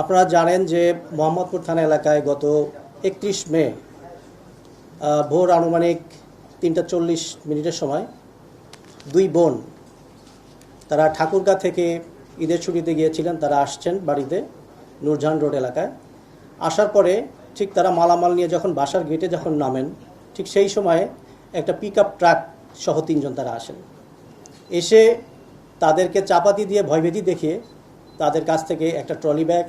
আপনারা জানেন যে মোহাম্মদপুর থানা এলাকায় গত 31 মে ভোর আনুমানিক 3:40 সময় দুই বোন তারা ঠাকুরগাঁ থেকে ঈদের ছুটিতে গিয়েছিলেন। তারা আসছেন বাড়িতে নূরজাহান রোড এলাকায়। আসার পরে ঠিক তারা মালামাল নিয়ে যখন বাসার গেটে যখন নামেন, ঠিক সেই সময়ে একটা পিকআপ ট্রাক সহ 3 জন তারা আসেন। এসে তাদেরকে চাপাতি দিয়ে ভয়ভীতি দেখিয়ে তাদের কাছ থেকে একটা ট্রলি ব্যাগ,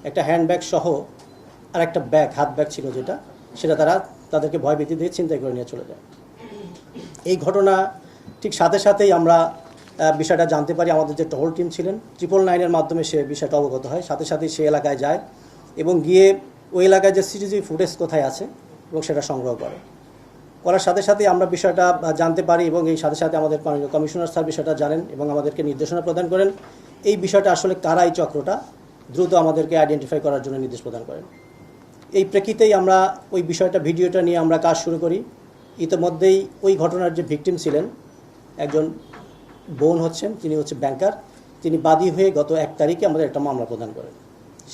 একটা হ্যান্ডব্যাগ সহ আর একটা ব্যাগ, হাত ব্যাগ ছিল যেটা, সেটা তাদেরকে ভয়ভীতি দিয়ে ছিনতাই করে নিয়ে চলে যায়। এই ঘটনা ঠিক সাথে সাথেই আমরা বিষয়টা জানতে পারি। আমাদের যে টহল টিম ছিলেন 999-এর মাধ্যমে সে বিষয়টা অবগত হয়। সাথে সাথেই সে এলাকায় যায় এবং গিয়ে ওই এলাকায় যে সিসিটিভি ফুটেজ কোথায় আছে এবং সেটা সংগ্রহ করার সাথে সাথেই আমরা বিষয়টা জানতে পারি এবং এই সাথে সাথে আমাদের কমিশনার স্যার বিষয়টা জানেন এবং আমাদেরকে নির্দেশনা প্রদান করেন। এই বিষয়টা আসলে কারা এই চক্রটা দ্রুত আমাদেরকে আইডেন্টিফাই করার জন্য নির্দেশ প্রদান করেন। এই প্রেক্ষিতেই আমরা ওই বিষয়টা ভিডিওটা নিয়ে আমরা কাজ শুরু করি। ইতিমধ্যেই ওই ঘটনার যে ভিকটিম ছিলেন একজন বোন হচ্ছেন, তিনি ব্যাংকার। তিনি বাদী হয়ে গত 1 তারিখে আমাদের একটা মামলা প্রদান করেন।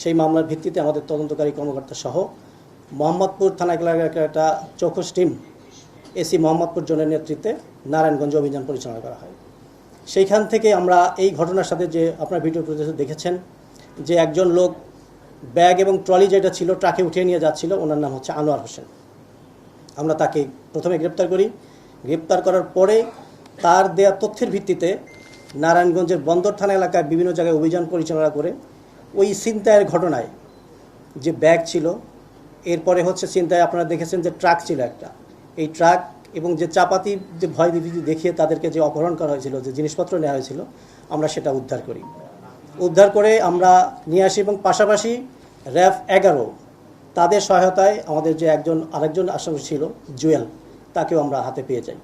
সেই মামলার ভিত্তিতে আমাদের তদন্তকারী কর্মকর্তা সহ মোহাম্মদপুর থানা এলাকার একটা চৌকস টিম এসি মোহাম্মদপুর জোনের নেতৃত্বে নারায়ণগঞ্জে অভিযান পরিচালনা করা হয়। সেইখান থেকে আমরা এই ঘটনার সাথে যে আপনার ভিডিও প্রদর্শন দেখেছেন যে একজন লোক ব্যাগ এবং ট্রলি যেটা ছিল ট্রাকে উঠিয়ে নিয়ে যাচ্ছিল, ওনার নাম হচ্ছে আনোয়ার হোসেন। আমরা তাকে প্রথমে গ্রেপ্তার করি। গ্রেপ্তার করার পরে তার দেয়া তথ্যের ভিত্তিতে নারায়ণগঞ্জের বন্দর থানা এলাকায় বিভিন্ন জায়গায় অভিযান পরিচালনা করে ওই ছিনতাইয়ের ঘটনায় যে ব্যাগ ছিল, এরপরে ছিনতাই আপনারা দেখেছেন যে ট্রাক ছিল একটা, এই ট্রাক এবং যে চাপাতি যে ভয় ভীতি দেখিয়ে তাদেরকে যে অপহরণ করা হয়েছিল, যে জিনিসপত্র নেওয়া হয়েছিল, আমরা সেটা উদ্ধার করে আমরা নিয়ে আসি এবং পাশাপাশি RAF 11 তাদের সহায়তায় আমাদের যে আরেকজন আসামি ছিল জুয়েল, তাকেও আমরা হাতে পেয়ে যাই।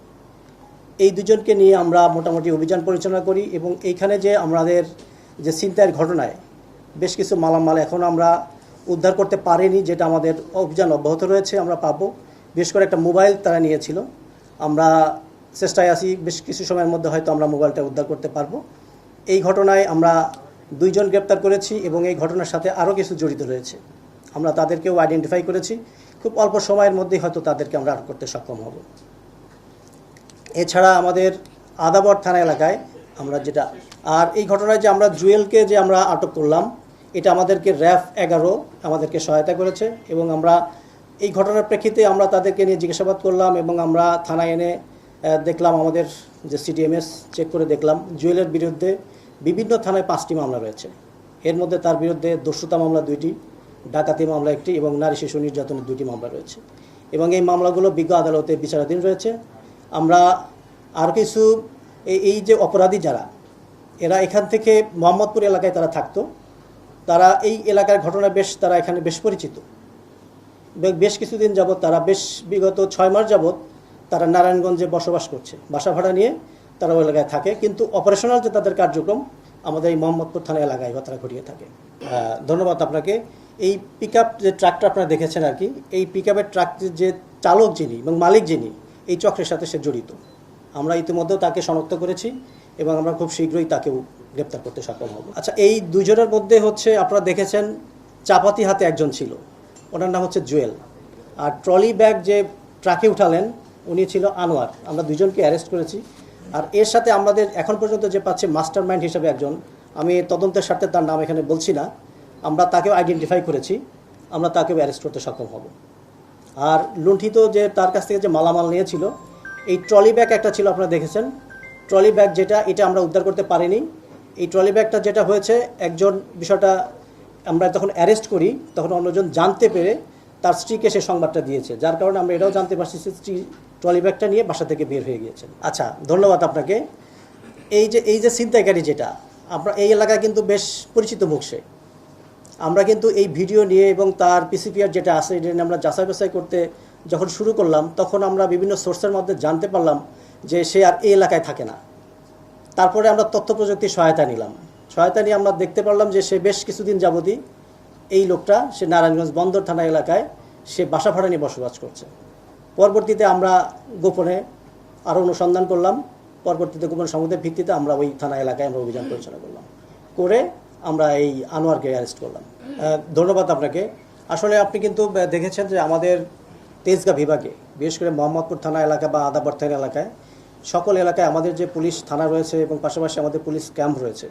এই দুজনকে নিয়ে আমরা মোটামুটি অভিযান পরিচালনা করি এবং এইখানে যে আমাদের যে ছিনতাইয়ের ঘটনায় বেশ কিছু মালামাল এখন আমরা উদ্ধার করতে পারিনি, যেটা আমাদের অভিযান অব্যাহত রয়েছে, আমরা পাবো। বিশেষ করে একটা মোবাইল তারা নিয়েছিল, আমরা চেষ্টায় আছি বেশ কিছু সময়ের মধ্যে হয়তো আমরা মোবাইলটা উদ্ধার করতে পারবো। এই ঘটনায় আমরা 2 জন গ্রেপ্তার করেছি এবং এই ঘটনার সাথে আরও কিছু জড়িত রয়েছে, আমরা তাদেরকেও আইডেন্টিফাই করেছি। খুব অল্প সময়ের মধ্যেই হয়তো তাদেরকে আমরা আটক করতে সক্ষম হব। এছাড়া আমাদের আদাবর থানা এলাকায় আমরা যেটা, আর এই ঘটনায় যে আমরা জুয়েলকে যে আমরা আটক করলাম, এটা আমাদেরকে RAF 11 আমাদেরকে সহায়তা করেছে এবং আমরা এই ঘটনার প্রেক্ষিতে আমরা তাদেরকে নিয়ে জিজ্ঞাসাবাদ করলাম এবং আমরা থানায় এনে দেখলাম, আমাদের যে CTMS চেক করে দেখলাম জুয়েলের বিরুদ্ধে বিভিন্ন থানায় 5টি মামলা রয়েছে। এর মধ্যে তার বিরুদ্ধে দস্যুতা মামলা 2টি, ডাকাতি মামলা 1টি এবং নারী শিশু নির্যাতনের 2টি মামলা রয়েছে এবং এই মামলাগুলো বিজ্ঞ আদালতে বিচারাধীন রয়েছে। আমরা আর কিছু এই যে অপরাধী যারা, এরা এখান থেকে মোহাম্মদপুর এলাকায় তারা থাকতো, তারা এই এলাকার ঘটনা তারা এখানে বেশ পরিচিত। বেশ কিছুদিন যাবৎ তারা বিগত 6 মাস যাবৎ তারা নারায়ণগঞ্জে বসবাস করছে, বাসা ভাড়া নিয়ে তারা ওই এলাকায় থাকে, কিন্তু অপারেশনাল যে তাদের কার্যক্রম আমাদের এই মোহাম্মদপুর থানা এলাকায় তারা ঘটিয়ে থাকে। ধন্যবাদ আপনাকে। এই পিকআপ যে ট্রাকটা আপনারা দেখেছেন আর কি, এই পিকআপের ট্রাক যে চালক যিনি এবং মালিক যিনি, এই চক্রের সাথে সে জড়িত। আমরা ইতিমধ্যেও তাকে শনাক্ত করেছি এবং আমরা খুব শীঘ্রই তাকেও গ্রেপ্তার করতে সক্ষম হব। আচ্ছা, এই 2 জনের মধ্যে আপনারা দেখেছেন চাপাতি হাতে একজন ছিল, ওনার নাম জুয়েল। আর ট্রলি ব্যাগ যে ট্রাকে উঠালেন উনি ছিল আনোয়ার। আমরা 2 জনকে অ্যারেস্ট করেছি। আর এর সাথে আমাদের এখন পর্যন্ত যে পাচ্ছে মাস্টার মাইন্ড হিসেবে একজন, আমি তদন্তের স্বার্থে তার নাম এখানে বলছি না, আমরা তাকেও আইডেন্টিফাই করেছি, আমরা তাকেও অ্যারেস্ট করতে সক্ষম হব। আর লুণ্ঠিত যে তার কাছ থেকে যে মালামাল নিয়েছিল, এই ট্রলি ব্যাগ একটা ছিল, আপনারা দেখেছেন ট্রলি ব্যাগ যেটা, এটা আমরা উদ্ধার করতে পারিনি। এই ট্রলি ব্যাগটা যেটা হয়েছে, একজন বিষয়টা আমরা যখন অ্যারেস্ট করি তখন অন্যজন জানতে পেরে তার স্ত্রীকে সে সংবাদটা দিয়েছে, যার কারণে আমরা এটাও জানতে পারছি স্ত্রী ট্রলি ব্যাগটা নিয়ে বাসা থেকে বের হয়ে গিয়েছেন। আচ্ছা, ধন্যবাদ আপনাকে। এই যে ছিনতাইকারী যেটা, আমরা এই এলাকায় কিন্তু বেশ পরিচিত মুখ সে। আমরা কিন্তু এই ভিডিও নিয়ে এবং তার PCPR যেটা আছে এটা নিয়ে আমরা যাচাই বাছাই করতে যখন শুরু করলাম, তখন আমরা বিভিন্ন সোর্সের মধ্যে জানতে পারলাম যে সে আর এই এলাকায় থাকে না। তারপরে আমরা তথ্য প্রযুক্তির সহায়তা নিয়ে আমরা দেখতে পারলাম যে সে বেশ কিছুদিন যাবতই এই লোকটা সে নারায়ণগঞ্জ বন্দর থানা এলাকায় সে বাসা ভাড়া নিয়ে বসবাস করছে। পরবর্তীতে আমরা গোপনে আরও অনুসন্ধান করলাম, পরবর্তীতে গোপন সংবাদের ভিত্তিতে আমরা ওই থানা এলাকায় আমরা অভিযান পরিচালনা করলাম, করে আমরা এই আনোয়ারকে অ্যারেস্ট করলাম। ধন্যবাদ আপনাকে। আসলে আপনি কিন্তু দেখেছেন যে আমাদের তেজগাঁ বিভাগে বিশেষ করে মোহাম্মদপুর থানা এলাকা বা আদাবর থানা এলাকায় সকল এলাকায় আমাদের যে পুলিশ থানা রয়েছে এবং পাশাপাশি আমাদের পুলিশ ক্যাম্প রয়েছে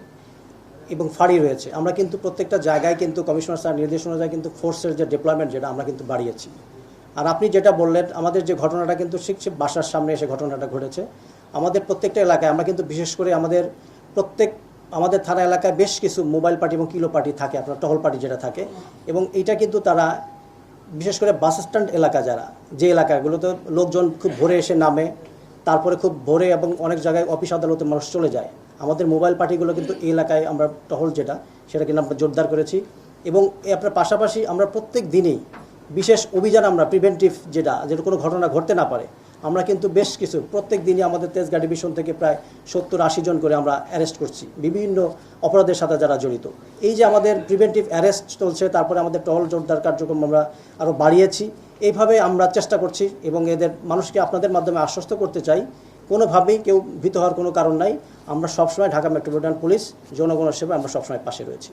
এবং ফাঁড়ি রয়েছে, আমরা কিন্তু প্রত্যেকটা জায়গায় কিন্তু কমিশনার স্যার নির্দেশ অনুযায়ী কিন্তু ফোর্সের যে ডিপ্লয়মেন্ট যেটা আমরা কিন্তু বাড়িয়েছি। আর আপনি যেটা বললেন আমাদের যে ঘটনাটা কিন্তু ঠিক বাসার সামনে এসে ঘটনাটা ঘটেছে। আমাদের প্রত্যেকটা এলাকায় আমরা কিন্তু বিশেষ করে আমাদের থানা এলাকায় বেশ কিছু মোবাইল পার্টি এবং কিলো পার্টি থাকে, আপনার টহল পার্টি যেটা থাকে, এবং এইটা কিন্তু তারা বিশেষ করে বাস স্ট্যান্ড এলাকা যে এলাকাগুলোতে লোকজন খুব ভোরে এসে নামে, তারপরে খুব ভোরে এবং অনেক জায়গায় অফিস আদালতে মানুষ চলে যায়, আমাদের মোবাইল পার্টিগুলো কিন্তু এই এলাকায় আমরা টহল সেটা কিন্তু আমরা জোরদার করেছি। এবং আপনার পাশাপাশি আমরা প্রত্যেক দিনেই বিশেষ অভিযান আমরা প্রিভেন্টিভ যেটা কোনো ঘটনা ঘটতে না পারে, আমরা কিন্তু বেশ কিছু প্রত্যেক দিনই আমাদের তেজগাঁ ডিভিশন থেকে প্রায় 70-80 জন করে আমরা অ্যারেস্ট করছি বিভিন্ন অপরাধের সাথে যারা জড়িত। এই যে আমাদের প্রিভেন্টিভ অ্যারেস্ট চলছে, তারপরে আমাদের টহল জোরদার কার্যক্রম আমরা আরও বাড়িয়েছি। এইভাবে আমরা চেষ্টা করছি এবং এদের মানুষকে আপনাদের মাধ্যমে আশ্বস্ত করতে চাই কোনোভাবেই কেউ ভীত হওয়ার কোনো কারণ নাই। আমরা সবসময় ঢাকা মেট্রোপলিটন পুলিশ জনগণের সেবায় আমরা সবসময় পাশে রয়েছি।